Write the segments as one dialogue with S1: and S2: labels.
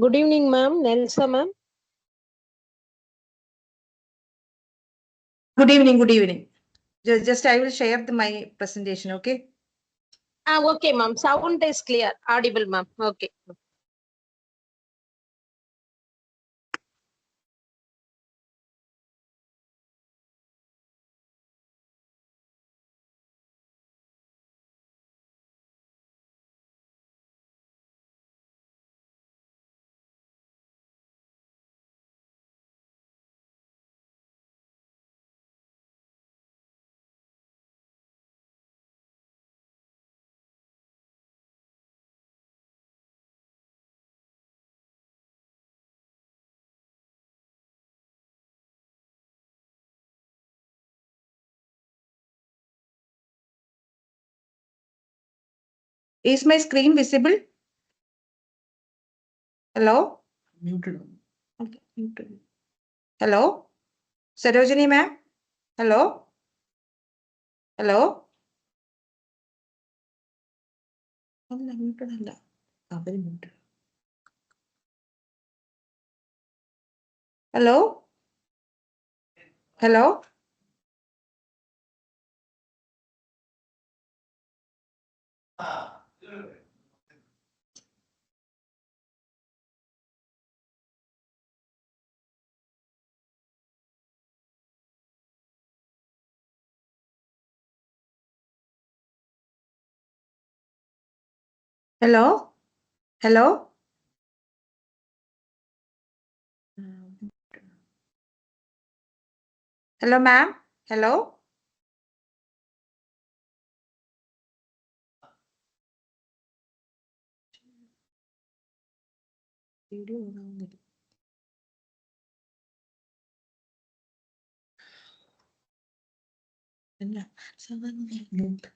S1: Good evening, ma'am. Nelsa, ma'am.
S2: Good evening. Good evening. Just I will share my presentation. Okay.
S1: Okay, ma'am. Sound is clear. Audible, ma'am. Okay.
S2: Is my screen visible? Hello. Muted. Okay. Muted. Hello. Sarojini ma'am. Hello. Hello. അല്ല muted അല്ല അവര് muted. Hello. Hello. Hello. Hello. Hello ma'am. Hello. Video ഓണാവുന്നില്ല. അല്ല സാധാരണ mute.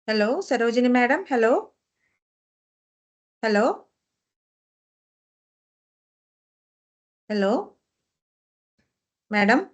S2: Hello. Sarojini madam. Hello. Hello. Hello. Madam.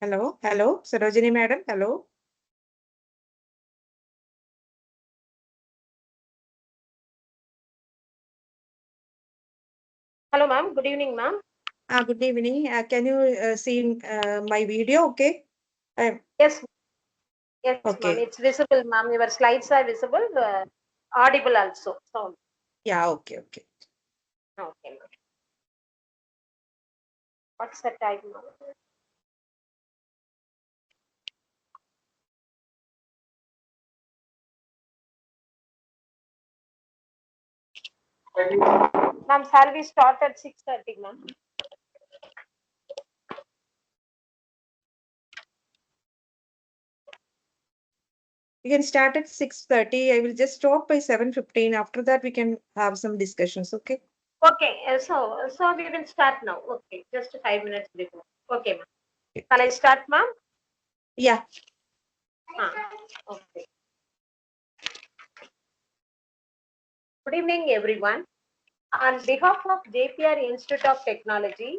S2: Hello, Sarojini madam, hello.
S1: Hello, ma'am. Good evening, ma'am.
S2: Good evening. Can you see my video? Okay.
S1: Yes, yes, ma'am.
S2: Okay.
S1: It's visible, ma'am. Your slides are visible, audible also. So,
S2: Yeah, okay.
S1: okay, ma'am. What's the time, ma'am? Ma'am, shall we start at 6:30, ma'am?
S2: We can start at 6:30. I will just stop by 7:15. After that, we can have some discussions. Okay.
S1: Okay, so we will start now. Okay, just 5 minutes before. Okay, ma'am. Shall I start, ma'am?
S2: Yeah.
S1: Okay. Good evening, everyone. On behalf of JPR Institute of Technology,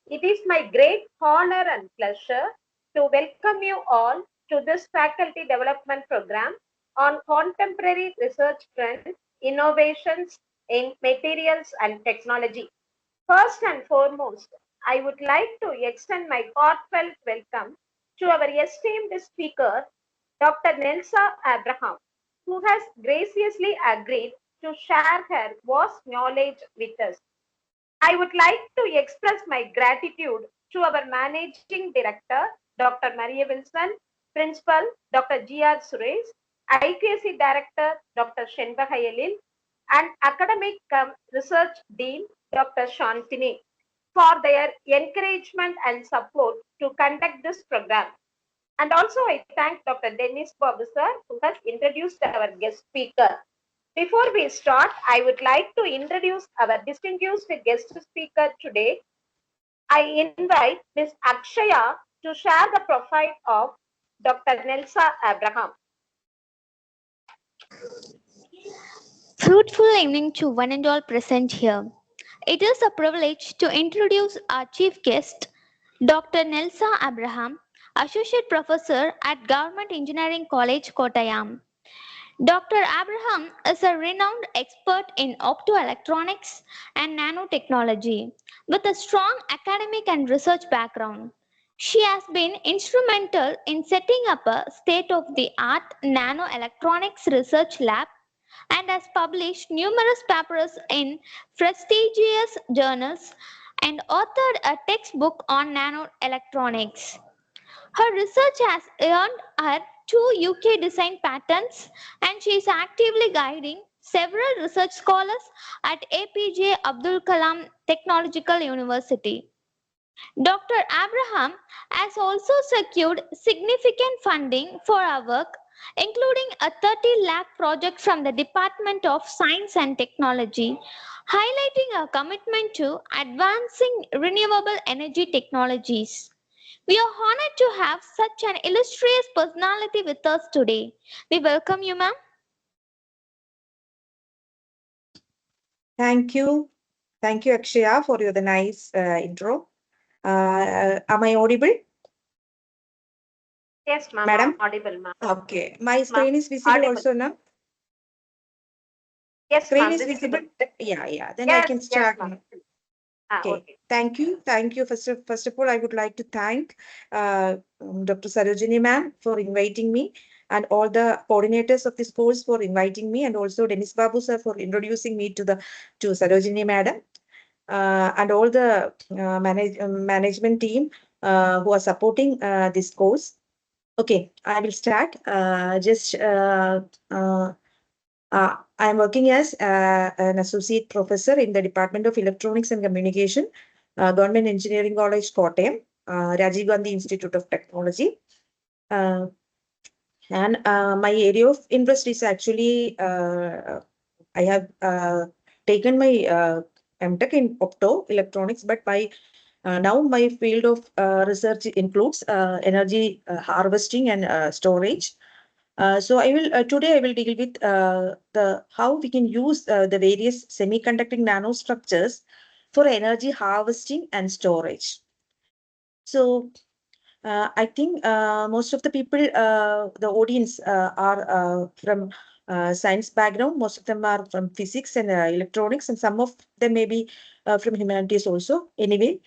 S1: it is my great honor and pleasure to welcome you all to this faculty development program on contemporary research trends, innovations in materials and technology. First and foremost, I would like to extend my heartfelt welcome to our esteemed speaker, Dr. Nelsa Abraham, who has graciously agreed to share her vast knowledge with us. I would like to express my gratitude to our Managing Director, Dr. Maria Wilson, Principal, Dr. G.R. Suresh, IQAC Director, Dr. Shenbahayalil, and Academic Research Dean, Dr. Shantini, for their encouragement and support to conduct this program. And also, I thank Dr. Dennis Babu sir, who has introduced our guest speaker. Before we start, I would like to introduce our distinguished guest speaker today. I invite Ms. Akshaya to share the profile of Dr. Nelsa Abraham.
S3: Fruitful evening to one and all present here. It is a privilege to introduce our chief guest, Dr. Nelsa Abraham, Associate Professor at Government Engineering College, Kottayam. Dr. Abraham is a renowned expert in optoelectronics and nanotechnology with a strong academic and research background. She has been instrumental in setting up a state of the art nanoelectronics research lab and has published numerous papers in prestigious journals and authored a textbook on nanoelectronics. Her research has earned her 2 UK design patents and she is actively guiding several research scholars at APJ Abdul Kalam Technological University. Dr. Abraham has also secured significant funding for our work, including a 30 lakh project from the Department of Science and Technology, highlighting our commitment to advancing renewable energy technologies. We are honored to have such an illustrious personality with us today. We welcome you, ma'am.
S2: Thank you. Thank you, Akshaya, for the nice intro. Am I audible?
S1: Yes, ma'am.
S2: Madam?
S1: Audible, ma'am.
S2: Okay. My screen is visible
S1: Audible.
S2: also now?
S1: Yes,
S2: Screen
S1: ma'am.
S2: is visible? Yeah. Then I
S1: Yes,
S2: can
S1: yes,
S2: start
S1: ma'am.
S2: now.
S1: Okay.
S2: Okay. Thank you. First of all, I would like to thank Dr. Sarojini ma'am for inviting me and all the coordinators of this course for inviting me and also Dennis Babu sir for introducing me to Sarojini madam and all the management team who are supporting this course. Okay, I will start. I am working as an associate professor in the Department of Electronics and Communication, Government Engineering College, Kottayam, Rajiv Gandhi Institute of Technology. And my area of interest is actually, I have taken my MTech in opto electronics, but now my field of research includes energy harvesting and storage. So today I will deal with the how we can use the various semiconducting nanostructures for energy harvesting and storage. So I think most of the people, the audience are from science background. Most of them are from physics and electronics, and some of them may be from humanities also. Anyway,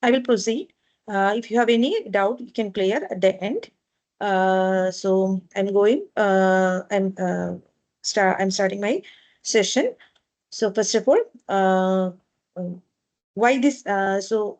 S2: I will proceed. If you have any doubt, you can clear at the end. So I'm going. I'm starting my session. So first of all, why this? So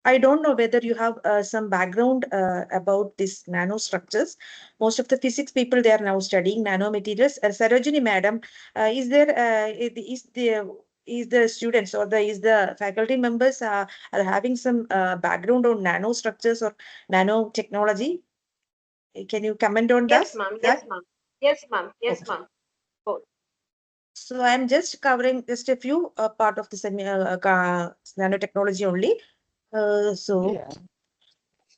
S2: I don't know whether you have some background about these nanostructures. Most of the physics people, they are now studying nanomaterials. Sarojini madam, is there is the students or the faculty members are having some background on nanostructures or nanotechnology? Can you comment on
S1: Yes,
S2: that?
S1: ma'am. Yes, ma'am. Yes, ma'am. Yes,
S2: Okay.
S1: ma'am. Both.
S2: So I'm just covering just a few part of the nanotechnology only.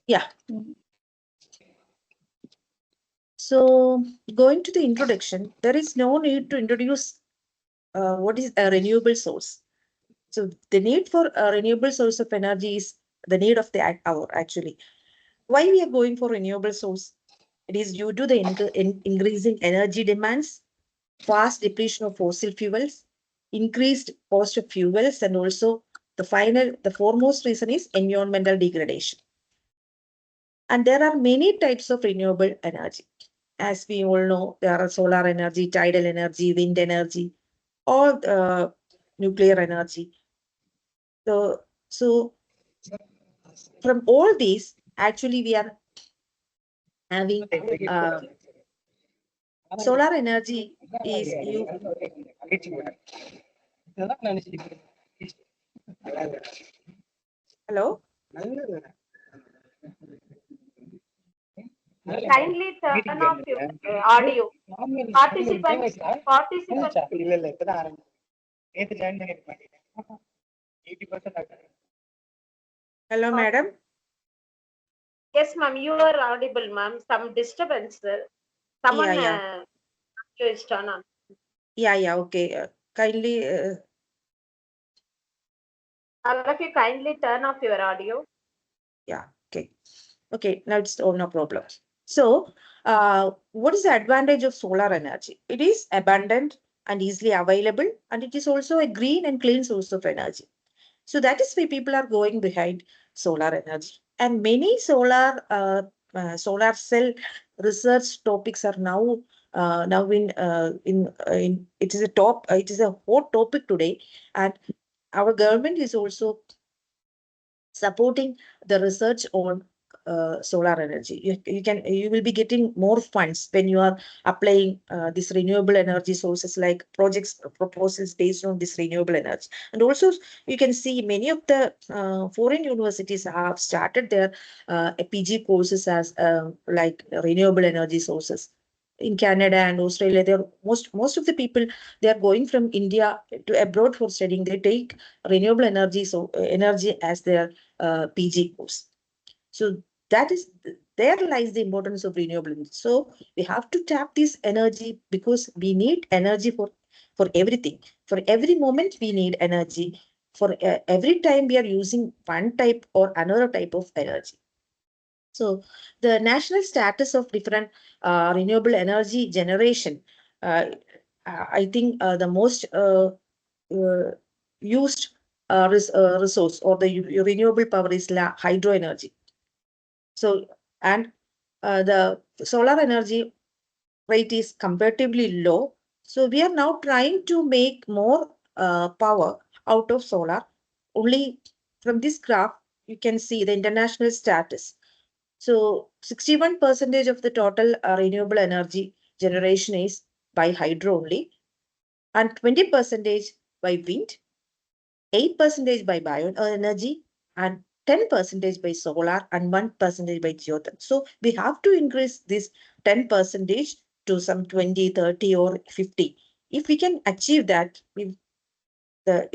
S2: Yeah. So going to the introduction, there is no need to introduce what is a renewable source. So the need for a renewable source of energy is the need of the hour actually. Why we are going for renewable source? It is due to the increasing energy demands, fast depletion of fossil fuels, increased cost of fuels, and also the foremost reason is environmental degradation. And there are many types of renewable energy. As we all know, there are solar energy, tidal energy, wind energy, or nuclear energy. So from all these, actually, we are having solar energy is you. Hello?
S1: Kindly turn off your audio. Participants.
S2: Hello,
S1: Uh,
S2: madam.
S1: yes, ma'am. You are audible, ma'am. Some disturbance.
S2: Yeah,
S1: Someone
S2: yeah,
S1: is turn on.
S2: yeah. Okay. Kindly,
S1: All of you kindly turn off your audio.
S2: yeah. Okay. Okay. Now it's no problem. So, what is the advantage of solar energy? It is abundant and easily available, and it is also a green and clean source of energy. So that is why people are going behind solar energy. And many solar cell research topics are now in it is a it is a hot topic today, and our government is also supporting the research on solar energy. You will be getting more funds when you are applying this renewable energy sources like projects proposals based on this renewable energy. And also you can see many of the foreign universities have started their PG courses as like renewable energy sources. In Canada and Australia, they're most of the people, they are going from India to abroad for studying. They take renewable energy energy as their PG course. So that is there lies the importance of renewable energy. So we have to tap this energy because we need energy for everything. For every moment we need energy. For every time we are using one type or another type of energy. So the national status of different renewable energy generation, uh, I think the most uh, used resource or the renewable power is hydro energy. So, and the solar energy rate is comparatively low. So we are now trying to make more power out of solar. Only from this graph, you can see the international status. So 61% of the total renewable energy generation is by hydro only, and 20% by wind, 8% by bioenergy, and 10% by solar, and 1% by geothermal. So we have to increase this 10% to some 20, 30, or 50. If we can achieve that, the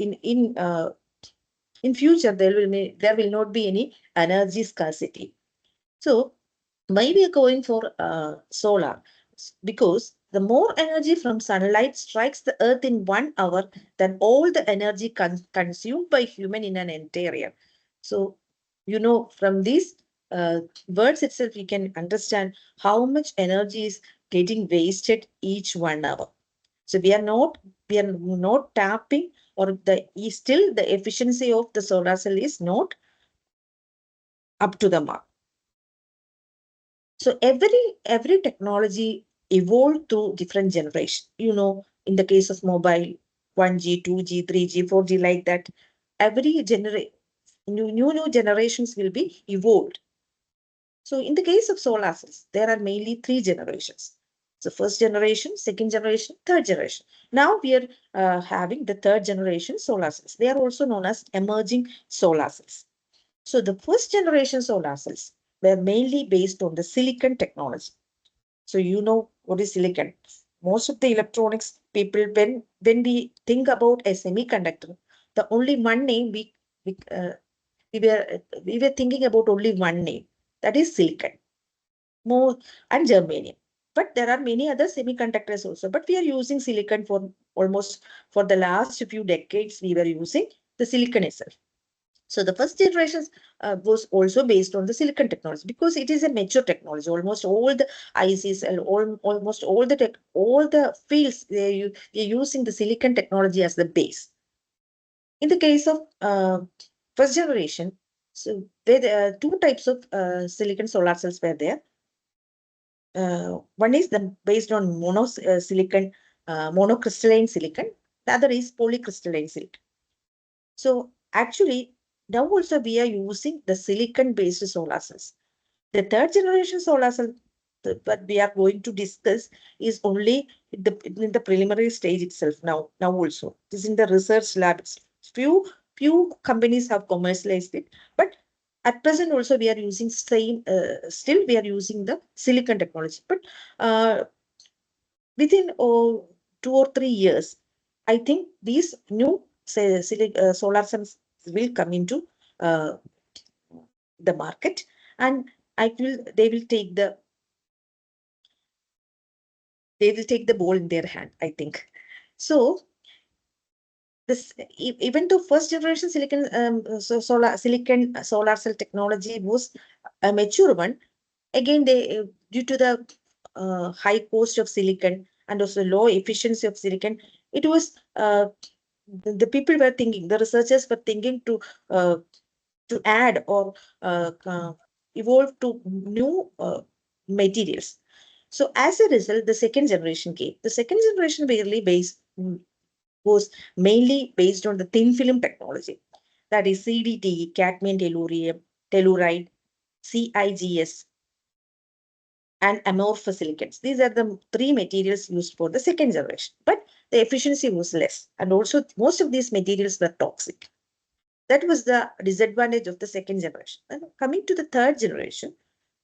S2: in future there will not be any energy scarcity. So why we are going for solar? Because the more energy from sunlight strikes the earth in 1 hour than all the energy consumed by human in an entire year. So, from this, words itself, we can understand how much energy is getting wasted each 1 hour. So we are not tapping, or still the efficiency of the solar cell is not up to the mark. So every technology evolved through different generations. In the case of mobile, 1G, 2G, 3G, 4G, like that, every new generations will be evolved. So in the case of solar cells, there are mainly 3 generations. So first generation, second generation, third generation. Now we are having the third generation solar cells. They are also known as emerging solar cells. So the first generation solar cells were mainly based on the silicon technology. So you know what is silicon. Most of the electronics people, when we think about a semiconductor, the only one name we, uh, we were thinking about only one name, that is silicon, more and germanium. But there are many other semiconductors also. But we are using silicon for almost for the last few decades. We were using the silicon itself. So the first generations was also based on the silicon technology because it is a mature technology. Almost all the ICs and almost all the fields they're using the silicon technology as the base. In the case of first generation, so there are two types of silicon solar cells were there. One is based on monocrystalline silicon. The other is polycrystalline silicon. So actually, now also we are using the silicon-based solar cells. The third generation solar cell that we are going to discuss is only in the preliminary stage itself now. Now also, it is in the research labs. Few companies have commercialized it, but at present also we are using still we are using the silicon technology. But within 2 or 3 years, I think these new solar cells will come into uh, the market, and I feel they will take the ball in their hand, I think. So this even though first generation silicon solar cell technology was a mature one, again they due to the high cost of silicon and also low efficiency of silicon, it was the people were thinking, the researchers were thinking to add or evolve to new materials. So as a result, the second generation came. The second generation was mainly based on the thin film technology. That is CDT, cadmium tellurium, telluride, CIGS, and amorphous silicons. These are the 3 materials used for the second generation. But the efficiency was less. And also, most of these materials were toxic. That was the disadvantage of the second generation. And coming to the third generation,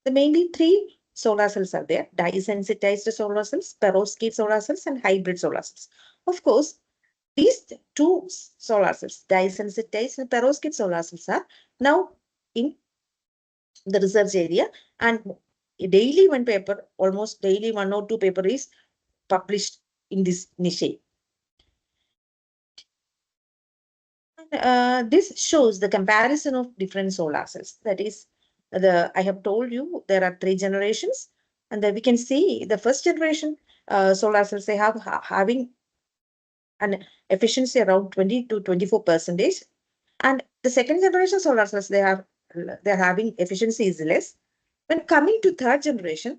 S2: the mainly 3 solar cells are there: dye-sensitized solar cells, perovskite solar cells, and hybrid solar cells. Of course, these 2 solar cells, dye-sensitized and perovskite solar cells, are now in the research area, and daily one paper, almost daily 1 or 2 paper is published in this niche. This shows the comparison of different solar cells. That is, I have told you there are 3 generations, and then we can see the first generation solar cells, they having an efficiency around 20 to 24%, and the second generation solar cells they're having efficiency is less. When coming to third generation,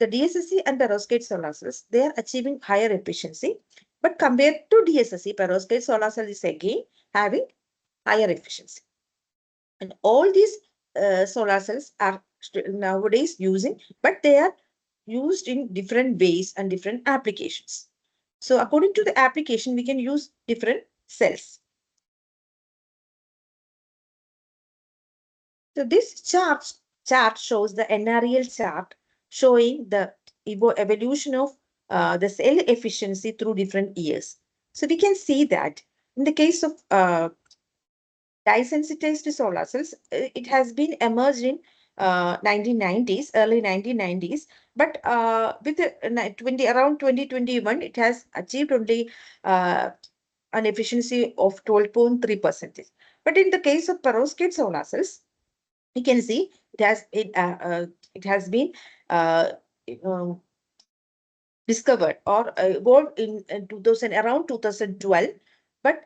S2: the DSSC and perovskite solar cells, they are achieving higher efficiency, but compared to DSSC, perovskite solar cell is again having higher efficiency. And all these solar cells are nowadays using, but they are used in different ways and different applications. So according to the application, we can use different cells. So this chart shows the NREL chart showing the evolution of the cell efficiency through different years. So we can see that in the case of dye-sensitized solar cells, it has been emerged in 1990s, early 1990s, but with around 2021, it has achieved only an efficiency of 12.3%. But in the case of perovskite solar cells, You can see it has been uh, um, discovered or evolved in 2000 around 2012, but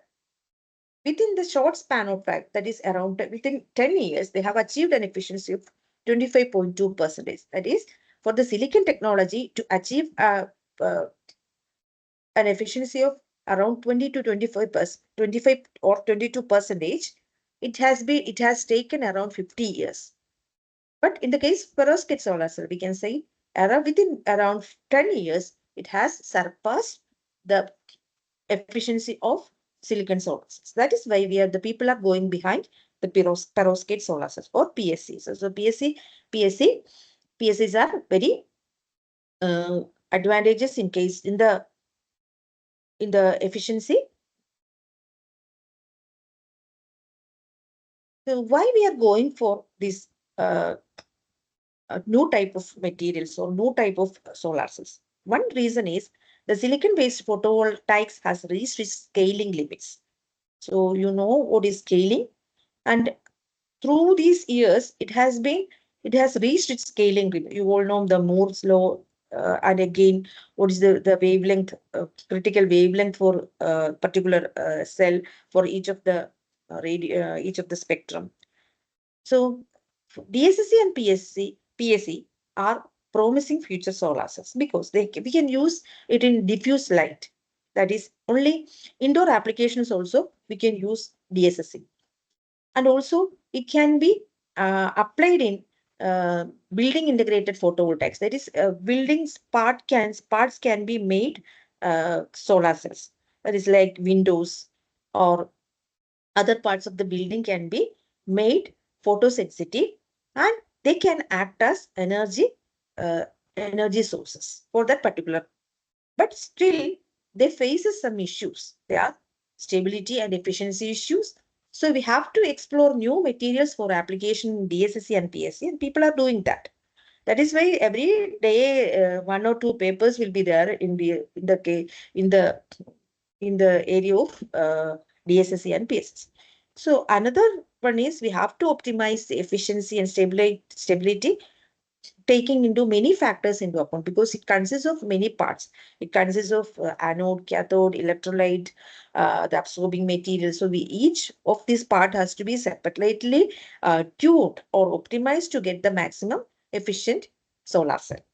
S2: within the short span of time, that is around within 10 years, they have achieved an efficiency of 25.2%. That is, for the silicon technology to achieve uh, an efficiency of around 20 to 25%, 25 or 22 percentage, it has taken around 50 years. But in the case of perovskite solar cell, we can say within around 10 years, it has surpassed the efficiency of silicon solar cells. That is why the people are going behind the perovskite solar cells or PSCs. So PSCs are very uh, advantageous in the efficiency. So why we are going for this uh, new type of materials or new type of solar cells? One reason is the silicon-based photovoltaics has reached its scaling limits. So you know what is scaling, and through these years, it has reached its scaling limit. You all know the Moore's law, and again, what is the wavelength, critical wavelength for particular cell for each of the spectrum. So DSSC and PSC are promising future solar cells because we can use it in diffuse light. That is only indoor applications also we can use DSSC. And also it can be applied in building integrated photovoltaics. That is, parts can be made solar cells. That is like windows or other parts of the building can be made photosensitive, and they can act as uh, energy sources for that particular. But still, they faces some issues. There are stability and efficiency issues. So we have to explore new materials for application in DSSC and PSC, and people are doing that. That is why every day one or two papers will be there in the in the area of DSSC and PSSC. So another one is we have to optimize the efficiency and stability, taking into many factors into account because it consists of many parts. It consists of anode, cathode, electrolyte, the absorbing material. So each of these part has to be separately tuned or optimized to get the maximum efficient solar cell.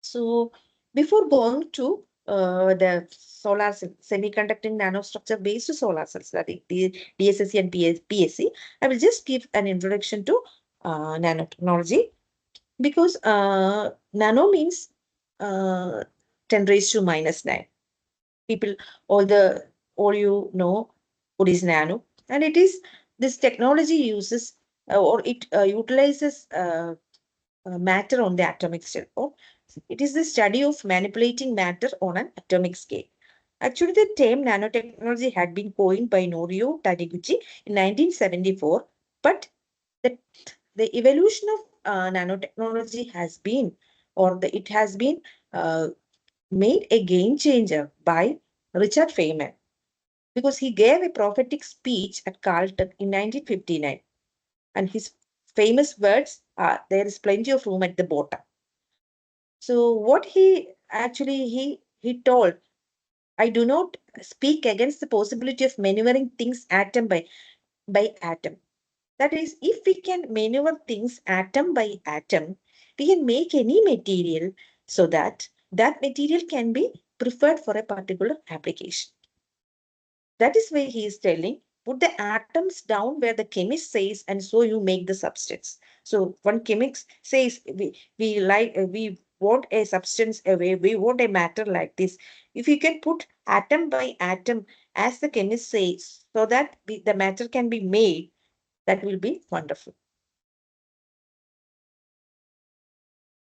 S2: So before going to the semiconducting nanostructure based solar cells, that is the DSSC and PSC, I will just give an introduction to nanotechnology because nano means 10 raised to minus 9. People, all you know what is nano, and it is this technology uses or it utilizes matter on the atomic scale. Or it is the study of manipulating matter on an atomic scale. Actually, the term nanotechnology had been coined by Norio Taniguchi in 1974, but the, the evolution of nanotechnology has been, it has been uh, made a game changer by Richard Feynman because he gave a prophetic speech at Caltech in 1959. And his famous words are, "There is plenty of room at the bottom." So what he told, "I do not speak against the possibility of maneuvering things atom by atom." That is, if we can maneuver things atom by atom, we can make any material so that that material can be preferred for a particular application. That is why he is telling, put the atoms down where the chemist says, and so you make the substance. So one chemist says, we want a substance away, we want a matter like this. If you can put atom by atom as the chemist says, so that the matter can be made, that will be wonderful.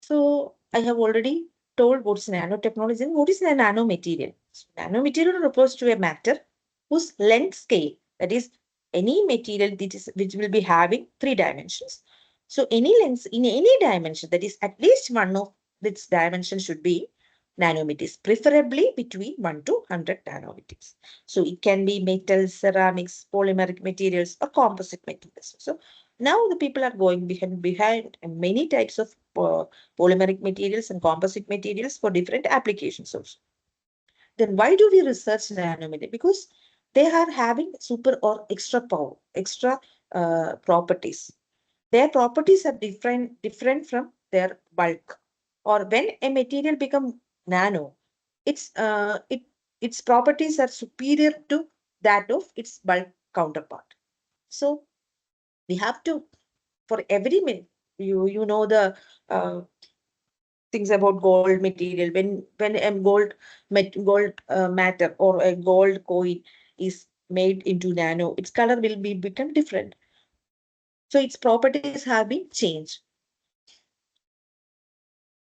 S2: So I have already told what's nanotechnology and what is the nanomaterial. So nanomaterial refers to a matter whose length scale, that is, any material which will be having 3 dimensions. So any length in any dimension, that is at least one of its dimension should be nanometers, preferably between 1 to 100 nanometers. So it can be metals, ceramics, polymeric materials, or composite materials. So Now the people are going behind many types of polymeric materials and composite materials for different applications also. Then why do we research nanomaterial? Because they are having super or extra power, extra properties. Their properties are different from their bulk. Or when a material become nano, its properties are superior to that of its bulk counterpart. So we have to, for every min, you know the things about gold material. When a gold matter or a gold coin is made into nano, its color will be become different. So its properties have been changed.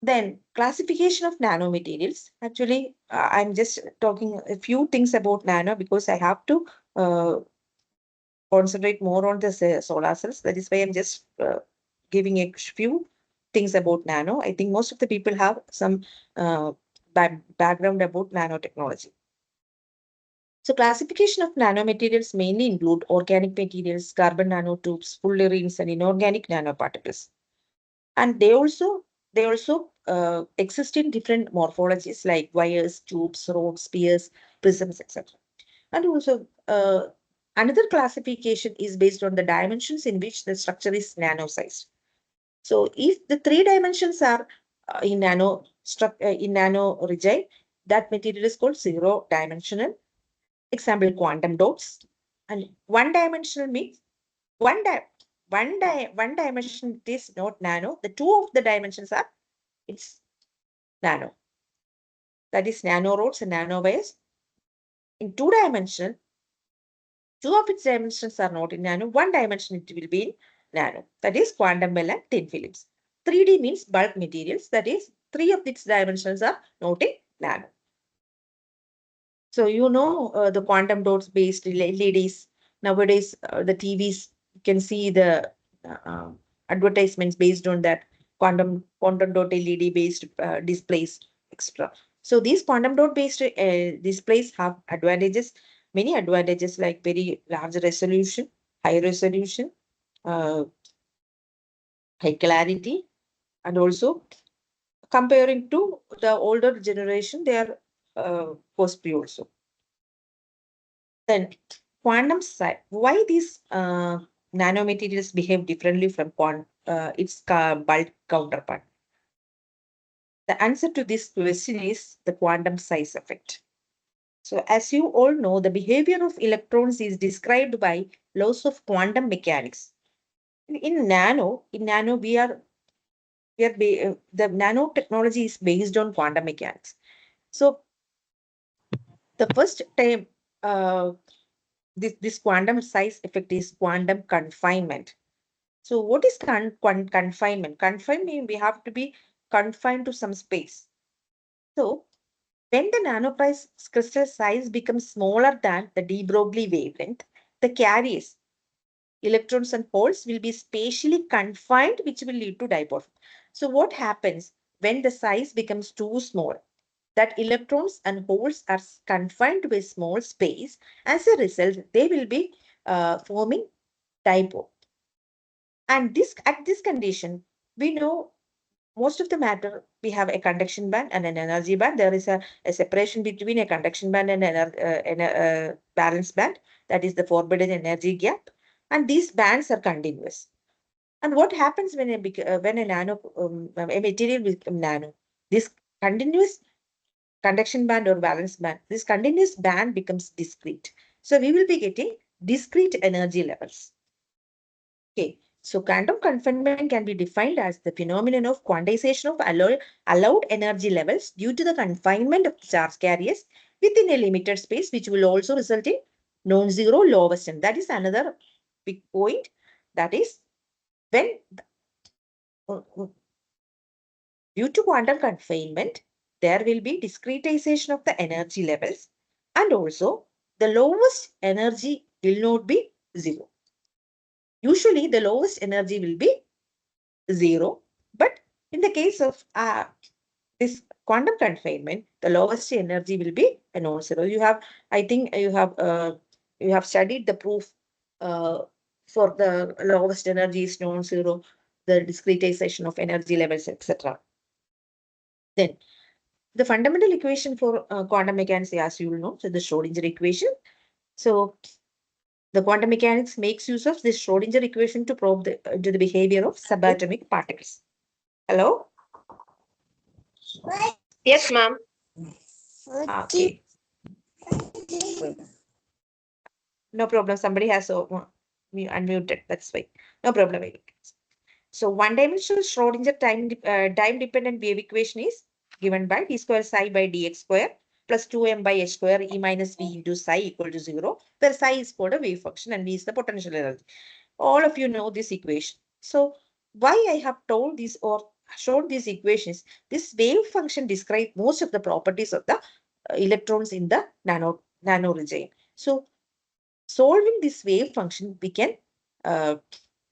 S2: Then classification of nanomaterials. Actually, I'm just talking a few things about nano because I have to concentrate more on the solar cells. That is why I'm just giving a few things about nano. I think most of the people have some uh, background about nanotechnology. So classification of nanomaterials mainly include organic materials, carbon nanotubes, fullerenes, and inorganic nanoparticles. And they also exist in different morphologies like wires, tubes, rods, spheres, prisms, etc. And also another classification is based on the dimensions in which the structure is nano-sized. So if the three dimensions are in nano rigid, that material is called zero dimensional. Example, quantum dots. And one dimensional means one di one dimension is not nano. The two of the dimensions are it's nano. That is nano rods and nano wires. In two dimension, two of its dimensions are not in nano. One dimension it will be in nano. That is quantum well and thin films. 3D means bulk materials. That is three of its dimensions are not in nano. So you know the quantum dots based LEDs. Nowadays, the TVs, you can see the advertisements based on that quantum dot LED based displays extra. So these quantum dot based displays have advantages, many advantages like very large resolution, high resolution, uh, high clarity, and also comparing to the older generation, they are costly also. Then quantum side, why these nanomaterials behave differently from its bulk counterpart? The answer to this question is the quantum size effect. So as you all know, the behavior of electrons is described by laws of quantum mechanics. In nano, the nanotechnology is based on quantum mechanics. So the first time uh, this quantum size effect is quantum confinement. So what is confinement? Confinement, we have to be confined to some space. So when the nanoprise crystal size becomes smaller than the de Broglie wavelength, the carriers, electrons and holes will be spatially confined, which will lead to dipole. So what happens when the size becomes too small? That electrons and holes are confined to a small space. As a result, they will be forming dipole. And at this condition, we know most of the matter, we have a conduction band and an energy band. There is a separation between a conduction band and a valence band. That is the forbidden energy gap. And these bands are continuous. And what happens when a material becomes nano? This continuous conduction band or valence band, this continuous band becomes discrete. So we will be getting discrete energy levels. Okay, so quantum confinement can be defined as the phenomenon of quantization of allowed energy levels due to the confinement of charge carriers within a limited space, which will also result in non-zero lowest energy. That is another big point. That is when uh, uh, due to quantum confinement, there will be discretization of the energy levels, and also the lowest energy will not be zero. Usually, the lowest energy will be zero, but in the case of this quantum confinement, the lowest energy will be a non-zero. I think you have studied the proof uh, for the lowest energy is non-zero, the discretization of energy levels, etc. Then the fundamental equation for quantum mechanics, as you will know, so the Schrodinger equation. So the quantum mechanics makes use of this Schrodinger equation to probe into the behavior of subatomic particles. Hello?
S1: Yes, ma'am.
S2: Okay. No problem. Somebody has unmuted. That's fine. No problem. So one-dimensional Schrodinger time-dependent wave equation is given by d square psi by dx square plus 2m by h square e minus v into psi equal to 0, where psi is called a wave function and v is the potential energy. All of you know this equation. So why I have told this or shown these equations, this wave function describes most of the properties of the electrons in the nano regime. So solving this wave function, we can uh,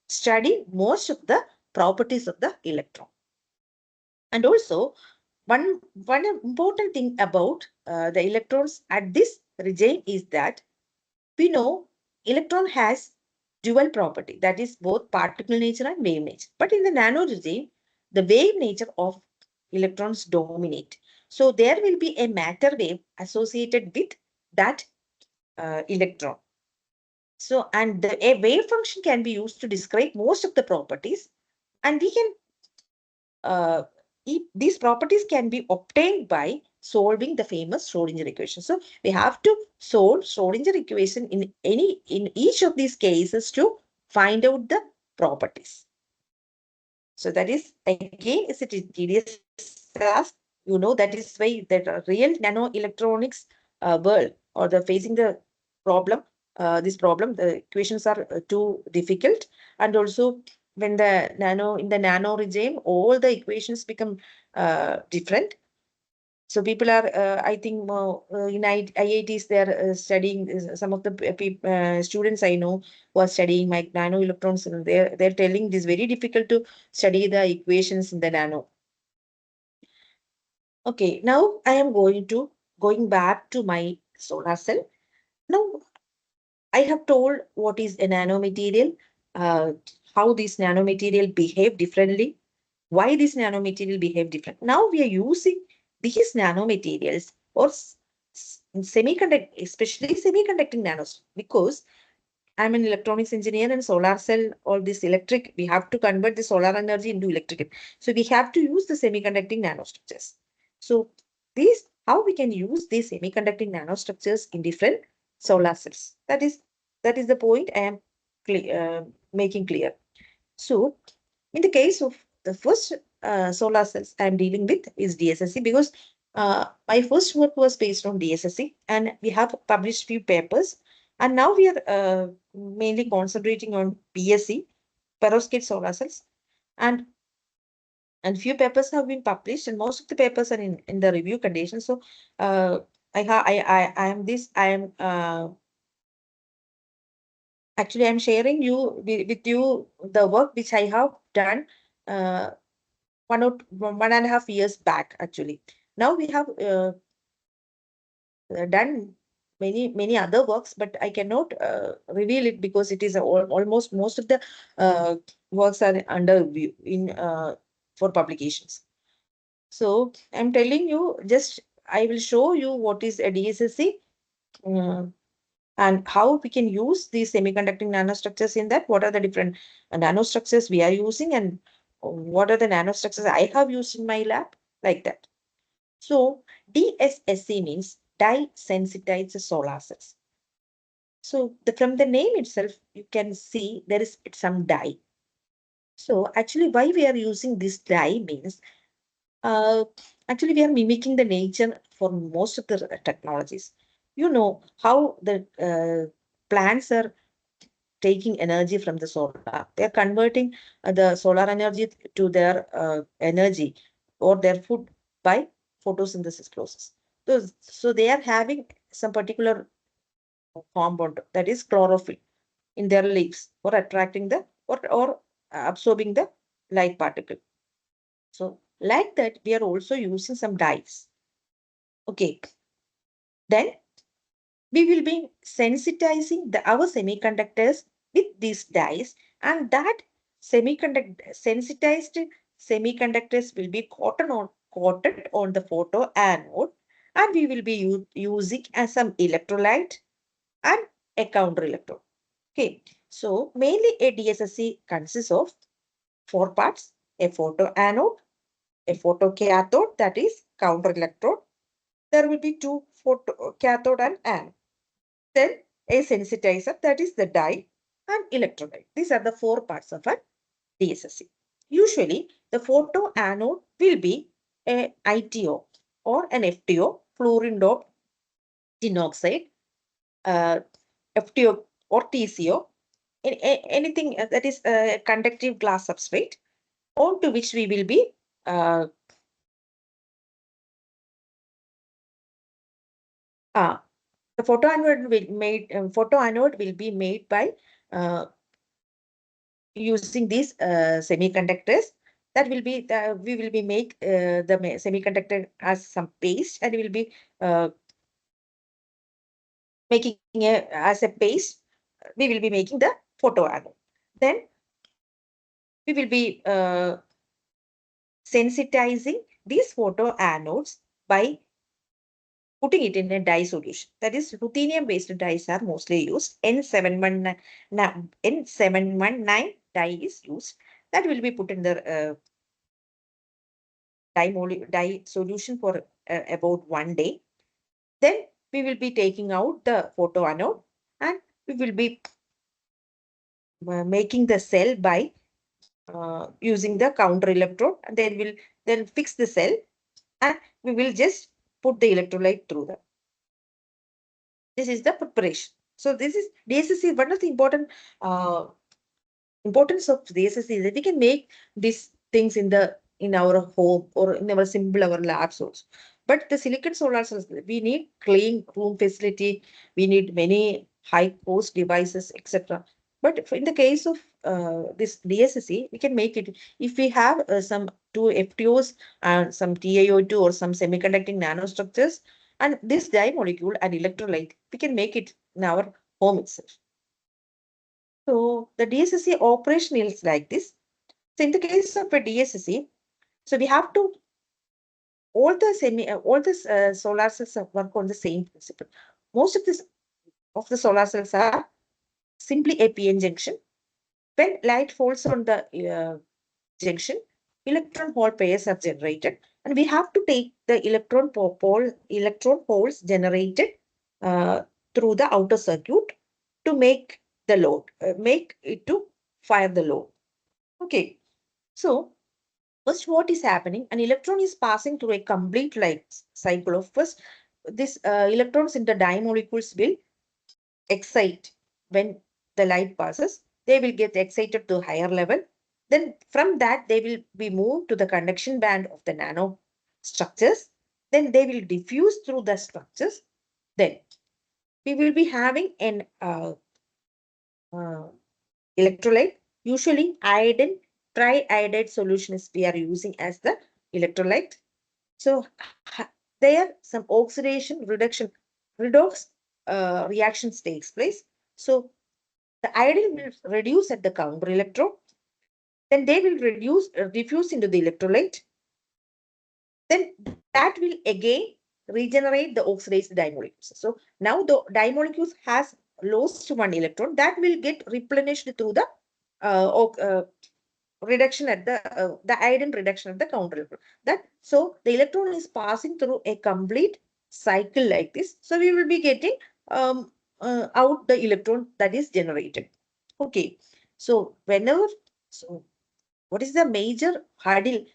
S2: study most of the properties of the electron. And also, one important thing about the electrons at this regime is that we know electron has dual property, that is both particle nature and wave nature. But in the nano regime, the wave nature of electrons dominate. So there will be a matter wave associated with that electron. So, and a wave function can be used to describe most of the properties, and we can these properties can be obtained by solving the famous Schrodinger equation. So we have to solve Schrodinger equation in each of these cases to find out the properties. So that is again is a tedious task. You know, that is why that real nanoelectronics world or the facing the problem, this problem, the equations are too difficult, and also when the nano regime, all the equations become different. So people are, I think, in IITs, they're studying some of the students I know who are studying my nano electrons, and they're telling it is very difficult to study the equations in the nano. Okay, now I am going back to my solar cell. Now I have told what is a nanomaterial, uh, how this nanomaterial behave differently, why this nanomaterial behave different. Now we are using these nanomaterials or semiconductor, especially semiconducting nanos, because I'm an electronics engineer and solar cell, all this electric, we have to convert the solar energy into electrical. So we have to use the semiconducting nanostructures. So how we can use these semiconducting nanostructures in different solar cells. That is the point I am making clear. So in the case of the first solar cells I'm dealing with is DSSC, because my first work was based on DSSC and we have published few papers, and now we are mainly concentrating on PSC, perovskite solar cells, and few papers have been published, and most of the papers are in the review condition. So I am this I am actually I'm sharing with you the work which I have done uh, 1.5 years back. Actually, now we have done many other works, but I cannot reveal it because it is almost most of the works are under review in for publications. So I'm telling you, just I will show you what is a DSSC, and how we can use these semiconducting nanostructures in that. What are the different nanostructures we are using, and what are the nanostructures I have used in my lab, like that. So DSSC means dye-sensitized solar cells. So from the name itself, you can see there is some dye. So actually why we are using this dye means, uh, actually we are mimicking the nature for most of the technologies. You know how the plants are taking energy from the solar. They are converting the solar energy to their energy or their food by photosynthesis process. So they are having some particular compound, that is chlorophyll, in their leaves for attracting the or absorbing the light particle. So like that, we are also using some dyes. Okay, then we will be sensitizing our semiconductors with these dyes, and that sensitized semiconductors will be coated on the photo anode, and we will be using as some electrolyte and a counter electrode. Okay, so mainly a DSSC consists of four parts: a photo anode, a photocathode, that is counter electrode. There will be two photo cathode and anode. Then a sensitizer, that is the dye, and electrolyte. These are the four parts of a DSSC. Usually, the photo anode will be a ITO or an FTO, fluorine doped tin oxide, uh, FTO or TCO, anything that is a conductive glass substrate, onto which we will be the photo anode will be made by uh, using these semiconductors. That will be we will be make the semiconductor as some paste, and we will be making as a paste. We will be making the photo anode. Then we will be sensitizing these photo anodes by putting it in a dye solution. That is, ruthenium-based dyes are mostly used. N719 dye is used. That will be put in the dye solution for about 1 day. Then we will be taking out the photo anode, and we will be making the cell by using the counter electrode, and then we'll then fix the cell, and we will just put the electrolyte through that. This is the preparation. So this is DSSC. One of the importance of DSSC is that we can make these things in our home or in our labs also. But the silicon solar cells, we need clean room facility. We need many high cost devices, etc. But in the case of this DSSC, we can make it if we have some two FTOs and some TiO2 or some semiconducting nanostructures, and this dye molecule and electrolyte, we can make it in our home itself. So the DSSC operation is like this. So in the case of a DSSC, so we have to all the solar cells work on the same principle. Most of the solar cells are simply a PN junction. When light falls on the junction, electron hole pairs are generated, and we have to take the electron holes generated uh, through the outer circuit to make the load, make it to fire the load. Okay, so first what is happening? An electron is passing through a complete life cycle of first. This electrons in the dye molecules will excite when the light passes. They will get excited to a higher level. Then from that, they will be moved to the conduction band of the nano structures. Then they will diffuse through the structures. Then we will be having an uh, electrolyte. Usually iodine, triiodide solution is we are using as the electrolyte. So there some oxidation redox reactions takes place. So the iodine will reduce at the counter electrode. Then they will diffuse into the electrolyte. Then that will again regenerate the oxidized dye molecules. So now the dye molecules has lost one electron that will get replenished through the reduction at the iodine reduction at the counter electron. So the electron is passing through a complete cycle like this. So we will be getting out the electron that is generated. Okay. So what is the major hurdle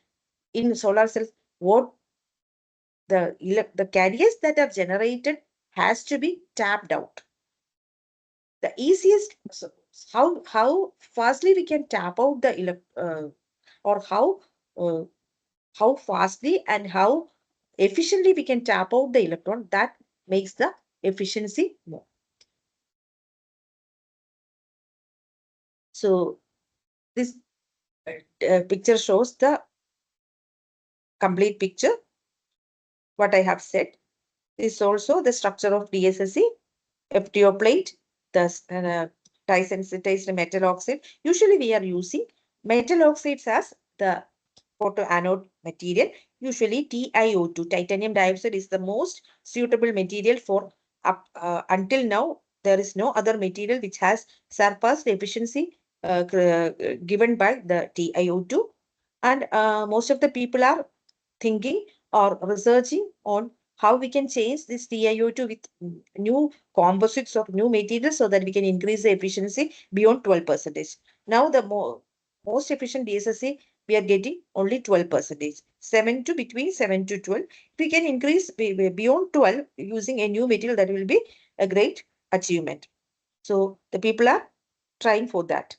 S2: in solar cells? What the carriers that are generated has to be tapped out. The easiest, so how fastly we can tap out the or uh, how fastly and how efficiently we can tap out the electron, that makes the efficiency more. So this picture shows the complete picture. What I have said is also the structure of DSSC, FTO plate, the dye-sensitized metal oxide. Usually we are using metal oxides as the photoanode material. Usually TiO2, titanium dioxide, is the most suitable material for until now. There is no other material which has surpassed the efficiency given by the TiO2. And most of the people are thinking or researching on how we can change this TiO2 with new composites of new materials so that we can increase the efficiency beyond 12%. Now the most efficient DSSC we are getting only 12%, 7 to 12. If we can increase beyond 12 using a new material, that will be a great achievement. So the people are trying for that.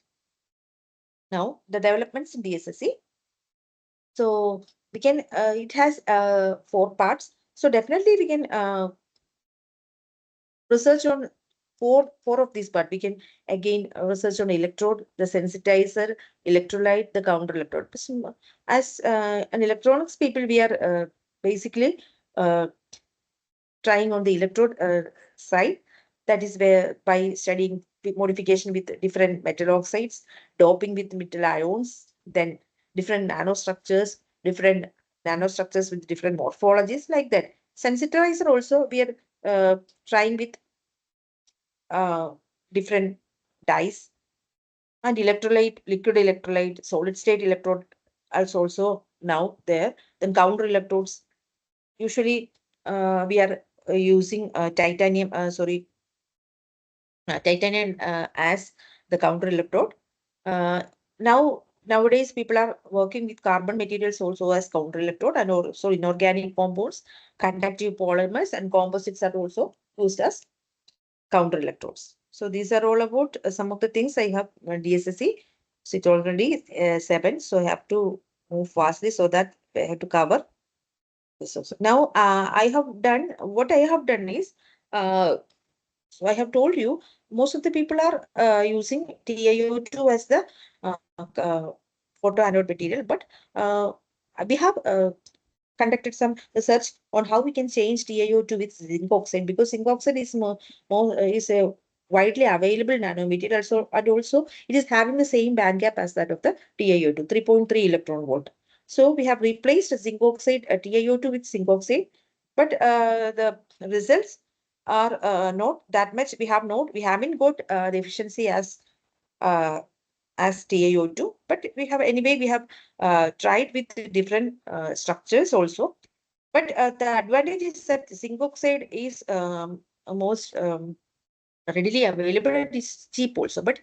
S2: Now the developments in DSSC. So we can, it has 4 parts. So definitely we can research on four of these parts. We can again research on electrode, the sensitizer, electrolyte, the counter electrode. As an electronics people, we are basically uh, trying on the electrode side. That is where by studying modification with different metal oxides, doping with metal ions, then different nanostructures with different morphologies, like that. Sensitizer also we are trying with uh, different dyes, and electrolyte, liquid electrolyte, solid state electrode is also now there. Then counter electrodes, usually we are using titanium as the counter electrode. Uh, Nowadays people are working with carbon materials also as counter electrode, and also inorganic compounds, conductive polymers, and composites are also used as counter electrodes. So these are all about some of the things I have DSSC. So it's already 7, so I have to move fastly so that I have to cover this also. Now I have done what I have done is, so I have told you most of the people are using TiO2 as the photoanode material, but uh, we have conducted some research on how we can change TiO2 with zinc oxide, because zinc oxide is more is a widely available nanomaterial. Also, and also it is having the same band gap as that of the TiO2, 3.3 electron volt. So we have replaced zinc oxide, TiO2 with zinc oxide, but the results are not that much. We haven't got the efficiency uh, as TiO2, but we have tried with different structures also. But the advantage is that zinc oxide is most readily available and is cheap also. But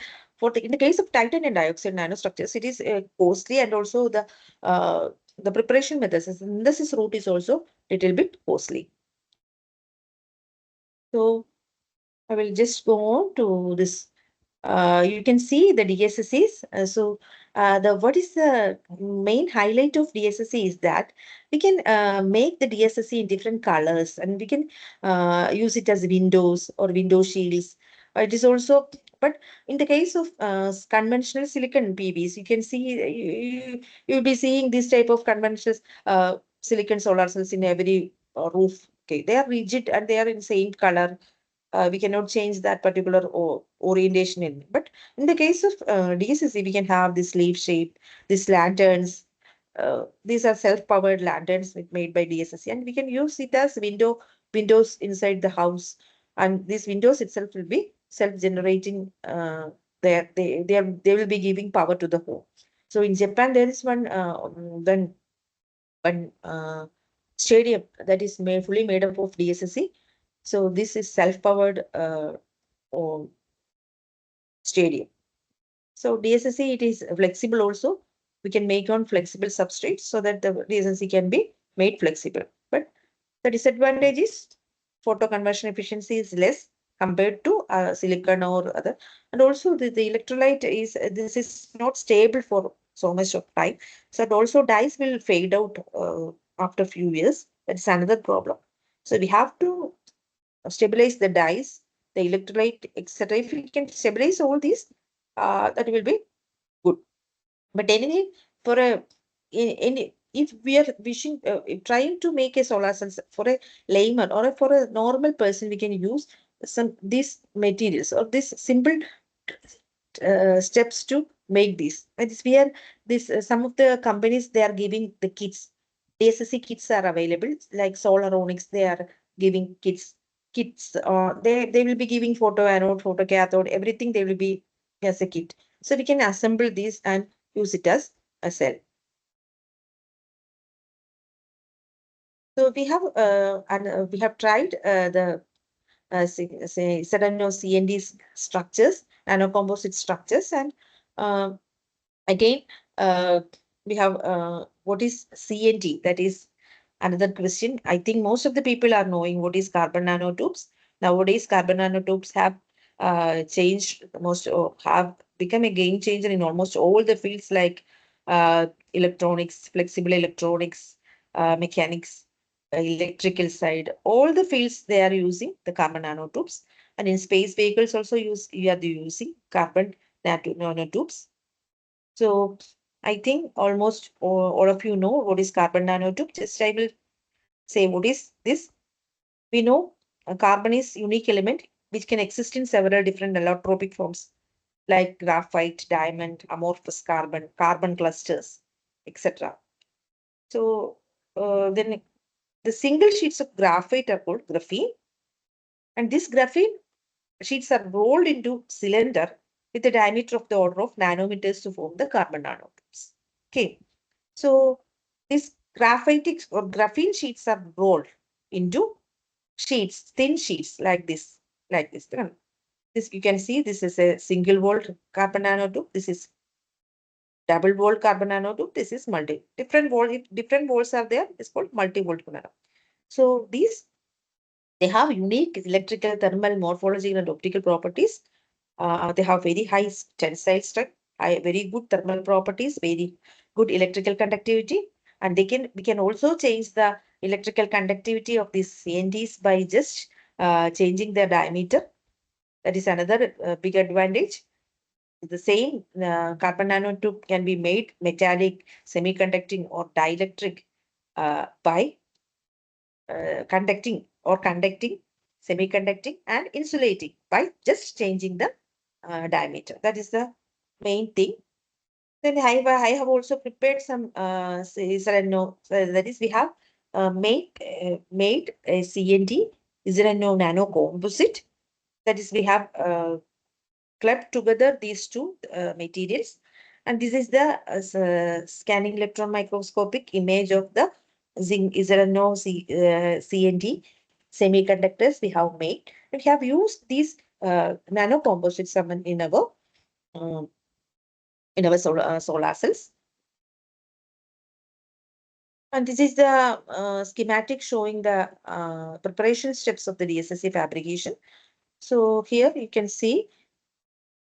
S2: in the case of titanium dioxide nanostructures, it is costly, and also the preparation methods, the synthesis route is also little bit costly. So I will just go on to this. You can see the DSSCs. The what is the main highlight of DSSC is that we can make the DSSC in different colors, and we can use it as windows or window shields. It is also, but in the case of conventional silicon PVs, you can see you'll be seeing this type of conventional silicon solar cells in every roof. Okay, they are rigid and they are in same color. We cannot change that particular orientation in. But in the case of DSSC, we can have this leaf shape, these lanterns. These are self-powered lanterns made by DSSC, and we can use it as windows inside the house. And these windows itself will be self-generating. They will be giving power to the home. So in Japan, there is one stadium that is fully made up of DSSC. So this is self-powered stadium. So DSSC, it is flexible also. We can make on flexible substrates so that the DSSC can be made flexible. But the disadvantage is photo conversion efficiency is less compared to silicon or other. And also the electrolyte is, this is not stable for so much of time. So it also dyes will fade out after a few years. That's another problem. So we have to stabilize the dyes, the electrolyte, etc. If we can stabilize all these, that will be good. But anyway, for a if we are wishing trying to make a solar cell for a layman or for a normal person, we can use some these materials or this simple steps to make this. And it's where this some of the companies they are giving the kits. DSSC kits are available, like Solaronics. They are giving kits. They will be giving photo anode, photo cathode, everything. They will be as a kit. So we can assemble this and use it as a cell. So we have tried the say certain CND structures, nanocomposite structures, and uh, again we have what is CNT. That is another question. I think most of the people are knowing what is carbon nanotubes. Nowadays, carbon nanotubes have changed most or have become a game changer in almost all the fields like electronics, flexible electronics, mechanics, electrical side. All the fields they are using the carbon nanotubes, and in space vehicles also we are using carbon nanotubes. So I think almost all of you know what is carbon nanotube. Just I will say what is this. We know carbon is unique element which can exist in several different allotropic forms like graphite, diamond, amorphous carbon, carbon clusters, etc. So then the single sheets of graphite are called graphene, and this graphene sheets are rolled into cylinder with a diameter of the order of nanometers to form the carbon nanotubes. Okay, so these graphitic or graphene sheets are rolled into sheets, thin sheets like this, like this. This you can see this is a single walled carbon nanotube. This is double walled carbon nanotube. This is multi. Different wall, if different walls are there, it's called multi-walled nanotube. So these they have unique electrical, thermal, morphological, and optical properties. They have very high tensile strength, very good thermal properties, very good electrical conductivity, and we can also change the electrical conductivity of these CNTs by just changing their diameter. That is another big advantage. The same carbon nanotube can be made metallic, semiconducting, or dielectric by conducting, semiconducting, and insulating by just changing the diameter. That is the main thing. Then I have also prepared some no, that is we have made a CNT no nano composite. That is we have clubbed together these two materials, and this is the scanning electron microscopic image of the zinc CNT semiconductors we have made. We have used these nano composites um, in our solar cells. And this is the schematic showing the preparation steps of the DSSC fabrication. So here you can see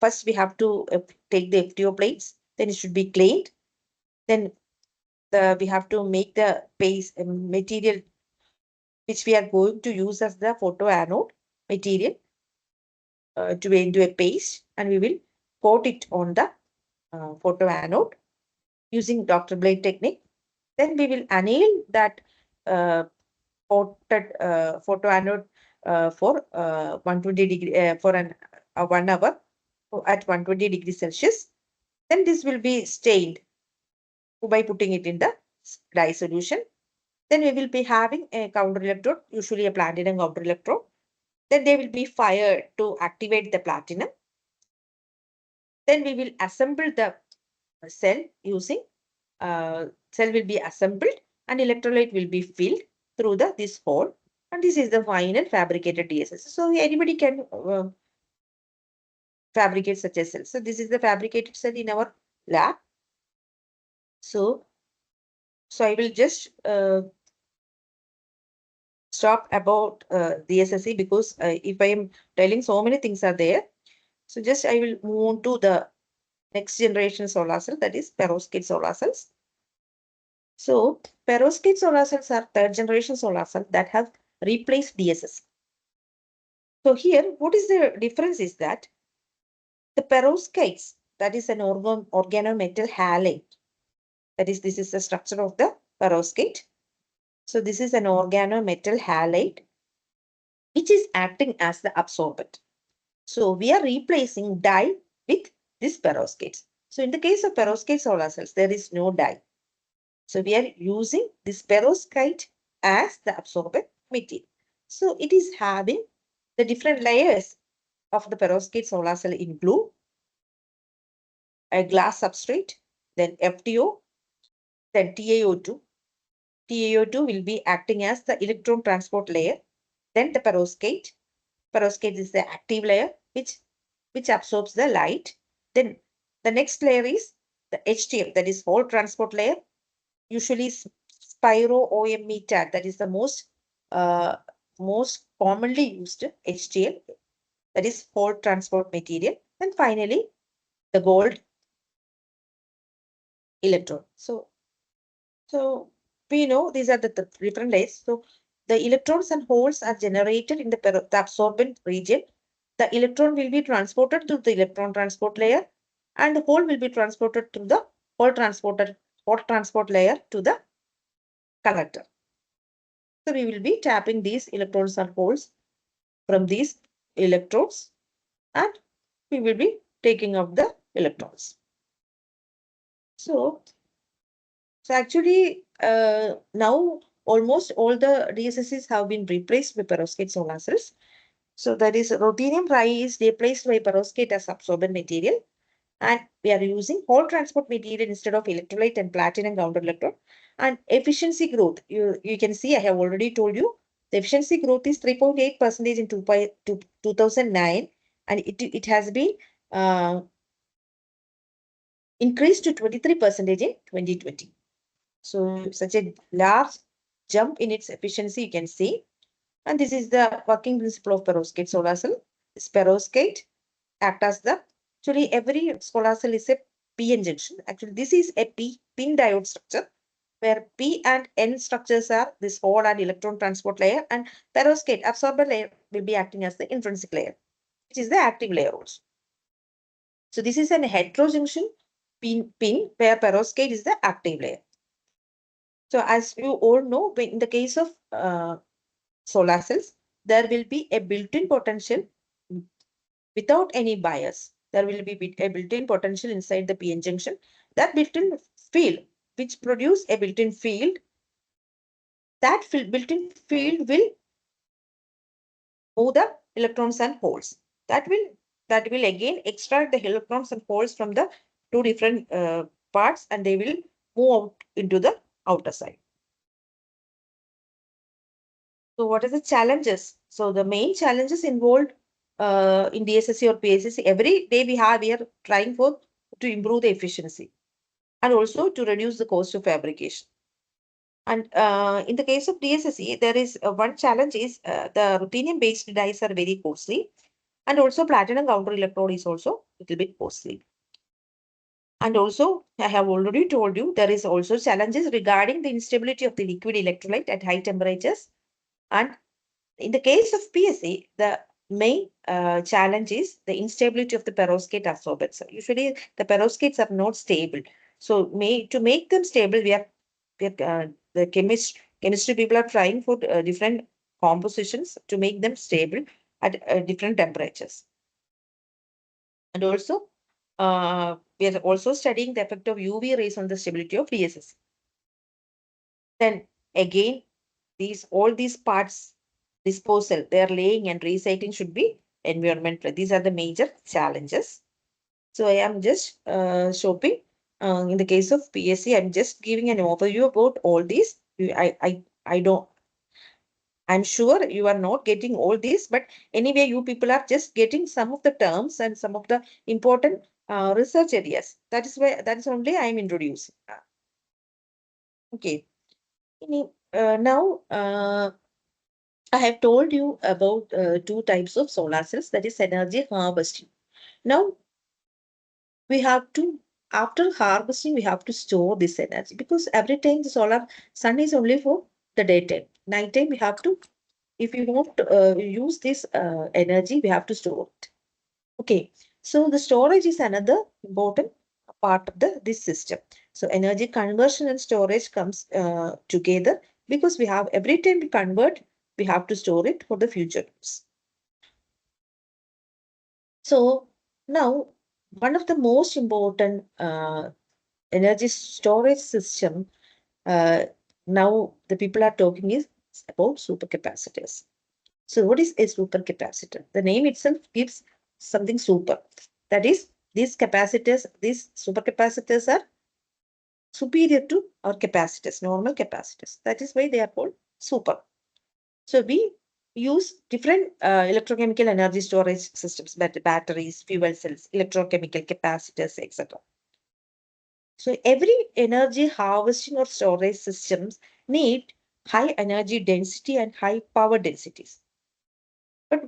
S2: first we have to take the FTO plates, then it should be cleaned. Then we have to make the base material which we are going to use as the photo anode material to into a paste, and we will coat it on the photo anode using Dr. Blade technique. Then we will anneal that coated photo anode for 120 degree for 1 hour at 120 degrees Celsius. Then this will be stained by putting it in the dye solution. Then we will be having a counter electrode, usually a platinum counter electrode. Then they will be fired to activate the platinum. Then we will assemble the cell using cell will be assembled and electrolyte will be filled through this hole. And this is the final fabricated DSS. So anybody can fabricate such a cell. So this is the fabricated cell in our lab. So I will just stop about DSSC because if I am telling so many things are there. So just I will move on to the next generation solar cell, that is perovskite solar cells. So perovskite solar cells are third generation solar cells that have replaced DSS. So here, what is the difference is that the perovskites, that is an organometal halide. That is, this is the structure of the perovskite. So this is an organometal halide which is acting as the absorbent. So we are replacing with these perovskites. So in the case of perovskite solar cells, there is no dye. So we are using this perovskite as the absorbent material. So it is having the different layers of the perovskite solar cell in blue, a glass substrate, then FTO, then TaO2. TaO2 will be acting as the electron transport layer. Then the perovskite. Perovskite is the active layer which absorbs the light. Then the next layer is the HTF, that is hole transport layer. Usually Spiro OME-TAG, that is the most commonly used HTL, that is hole transport material. And finally, the gold electron. So we know these are the different layers. So the electrons and holes are generated in the absorbent region. The electron will be transported to the electron transport layer, and the hole will be transported to the hole transport layer to the collector. So we will be tapping these electrons and holes from these electrodes, and we will be taking out the electrons. So actually now almost all the DSSCs have been replaced with perovskite solar cells. So that is ruthenium tri is replaced by perovskite as absorbent material, and we are using hole transport material instead of electrolyte and platinum counter electron. And efficiency growth, you can see I have already told you the efficiency growth is 3.8% in 2009, and it has been increased to 23% in 2020. So such a large jump in its efficiency you can see. And this is the working principle of perovskite solar cell. This perovskite act as the, actually every solar cell is a PN junction. Actually this is a pin diode structure where P and N structures are this hole and electron transport layer, and perovskite absorber layer will be acting as the intrinsic layer, which is the active layer also. So this is an heterojunction pin where perovskite is the active layer. So as you all know, in the case of solar cells, there will be a built-in potential without any bias. There will be a built-in potential inside the PN junction. That built-in field, which produce a built-in field, that built-in field will move the electrons and holes. That will again extract the electrons and holes from the two different parts, and they will move out into the outer side. So what are the challenges? So the main challenges involved in DSSC or PSSC, every day we are trying to improve the efficiency and also to reduce the cost of fabrication. And in the case of DSSC, there is one challenge is the ruthenium based dyes are very costly, and also platinum counter electrode is also a little bit costly. And also, I have already told you there is also challenges regarding the instability of the liquid electrolyte at high temperatures. And in the case of PSA, the main challenge is the instability of the perovskite absorbents. Usually, the perovskites are not stable. So, to make them stable, the chemistry people are trying for different compositions to make them stable at different temperatures. And also, we are also studying the effect of UV rays on the stability of DSS. Then again, all these parts disposal, their laying and recycling should be environmental. These are the major challenges. So I am just showing in the case of PSC, I'm just giving an overview about all these. I don't. I'm sure you are not getting all these, but anyway, you people are just getting some of the terms and some of the important research areas. That is only I am introducing. Okay. Now, I have told you about two types of solar cells, that is energy harvesting. Now, we have to, after harvesting, we have to store this energy, because every time the sun is only for the daytime. Nighttime, we have to, if you want to use this energy, we have to store it. Okay, so the storage is another important part of this system. So energy conversion and storage comes together, because we have, every time we convert, we have to store it for the future use. So now one of the most important energy storage system now the people are talking is about supercapacitors. So what is a supercapacitor? The name itself gives something super. That is, these capacitors, these supercapacitors are superior to our capacitors, normal capacitors. That is why they are called super. So we use different electrochemical energy storage systems, batteries, fuel cells, electrochemical capacitors, etc. So every energy harvesting or storage systems need high energy density and high power densities. But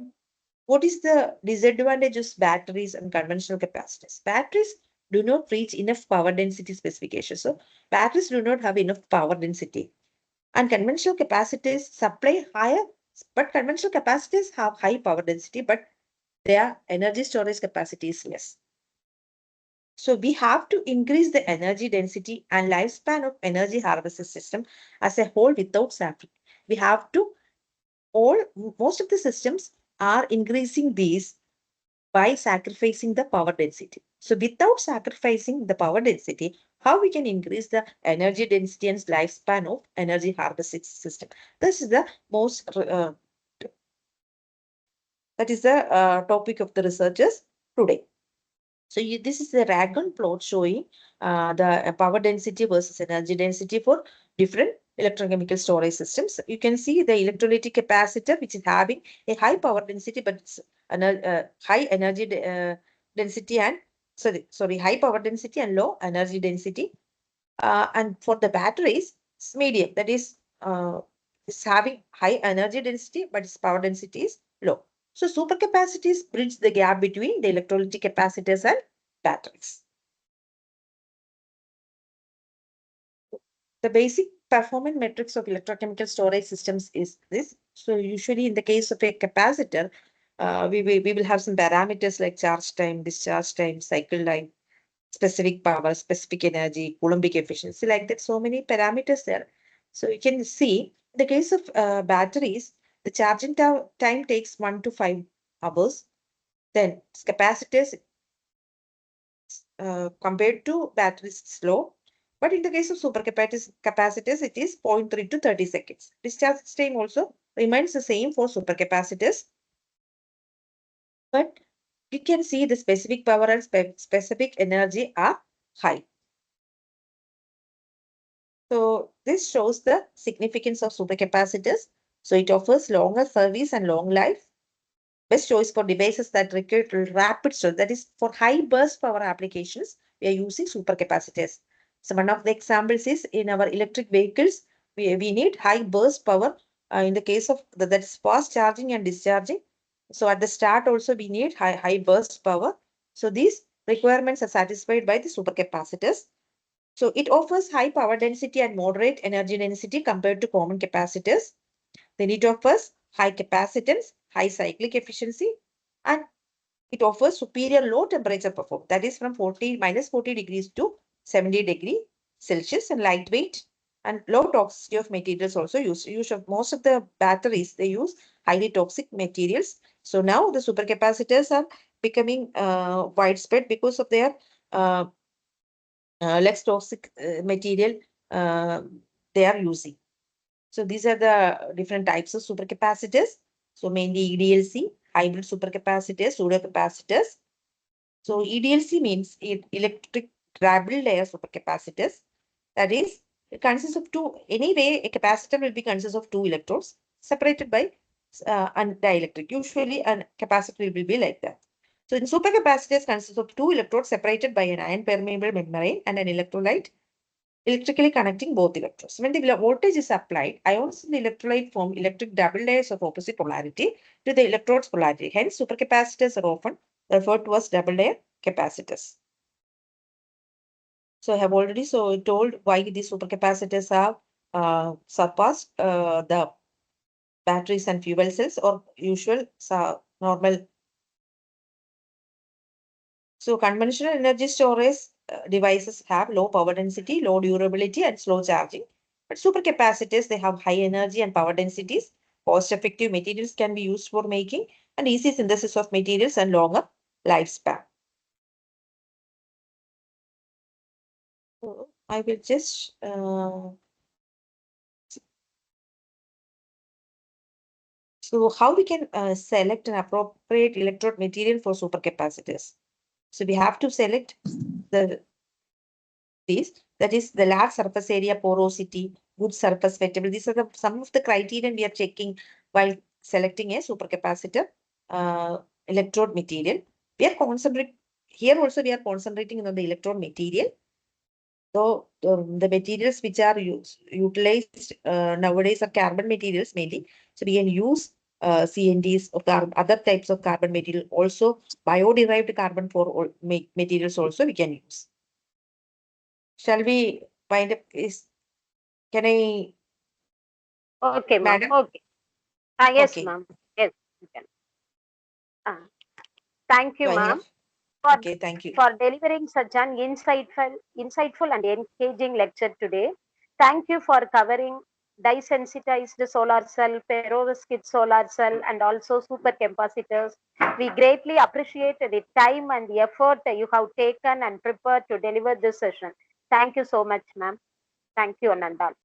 S2: what is the disadvantage of batteries and conventional capacitors? Batteries do not reach enough power density specifications. So batteries do not have enough power density. And conventional capacitors supply higher, but conventional capacitors have high power density, but their energy storage capacity is less. So we have to increase the energy density and lifespan of energy harvesting system as a whole without sacrifice. We have to all most of the systems are increasing these by sacrificing the power density. So without sacrificing the power density, how we can increase the energy density and lifespan of energy harvesting system? This is the most that is the topic of the researchers today. So this is the Ragon plot showing the power density versus energy density for different electrochemical storage systems. You can see the electrolytic capacitor, which is having a high power density, but it's high energy density and high power density and low energy density. And for the batteries, it's medium. That is, it's having high energy density, but its power density is low. So supercapacities bridge the gap between the electrolytic capacitors and batteries. The basic performance metrics of electrochemical storage systems is this. So usually in the case of a capacitor, we will have some parameters like charge time, discharge time, cycle life, specific power, specific energy, Coulombic efficiency, like that. So many parameters there. So you can see in the case of batteries, the charging time takes 1 to 5 hours. Then capacitors compared to batteries slow. But in the case of supercapacitors, it is 0.3 to 30 seconds. Discharge time also remains the same for supercapacitors. But you can see the specific power and specific energy are high. So this shows the significance of supercapacitors. So it offers longer service and long life. Best choice for devices that require rapid storage. That is for high burst power applications, we are using supercapacitors. So one of the examples is in our electric vehicles, we need high burst power. In the case of that is fast charging and discharging. So at the start also we need high burst power. So these requirements are satisfied by the supercapacitors. So it offers high power density and moderate energy density compared to common capacitors. Then it offers high capacitance, high cyclic efficiency, and it offers superior low temperature performance. That is from minus 40 degrees to 70 degree Celsius, and lightweight and low toxicity of materials also used. Most of the batteries, they use highly toxic materials. So now the supercapacitors are becoming widespread because of their uh, less toxic material uh, they are using. So these are the different types of supercapacitors. So mainly EDLC, hybrid supercapacitors, pseudocapacitors. So EDLC means electric double layer supercapacitors. That is, it consists of two. Anyway, a capacitor will be consist of two electrodes separated by and dielectric. Usually, a capacitor will be like that. So in supercapacitors consists of two electrodes separated by an ion permeable membrane and an electrolyte electrically connecting both electrodes. When the voltage is applied, ions in the electrolyte form electric double layers of opposite polarity to the electrode's polarity. Hence, supercapacitors are often referred to as double layer capacitors. So I have already told why these supercapacitors have surpassed the batteries and fuel cells or usual normal. So conventional energy storage devices have low power density, low durability, and slow charging. But supercapacitors, they have high energy and power densities. Cost-effective materials can be used for making and easy synthesis of materials and longer lifespan. I will just so how we can select an appropriate electrode material for supercapacitors. So we have to select the these, that is the large surface area, porosity, good surface wettable. These are some of the criteria we are checking while selecting a supercapacitor electrode material. We are concentrating here also we are concentrating on the electrode material. So the materials which are utilized nowadays are carbon materials mainly. So we can use CNDs or other types of carbon material, also bio-derived carbon for all materials also we can use. Shall we wind up? Can I,
S1: Okay, ma'am.
S2: madam?
S1: Okay. Yes,
S2: Okay,
S1: ma'am. Yes, you can. Uh, Thank you,
S2: do I
S1: ma'am,
S2: have?
S1: for
S2: Okay, thank you.
S1: delivering such an insightful and engaging lecture today. Thank you for covering dye-sensitized solar cell, perovskite solar cell, and also supercapacitors. We greatly appreciate the time and the effort you have taken and prepared to deliver this session. Thank you so much, ma'am. Thank you, Ananda.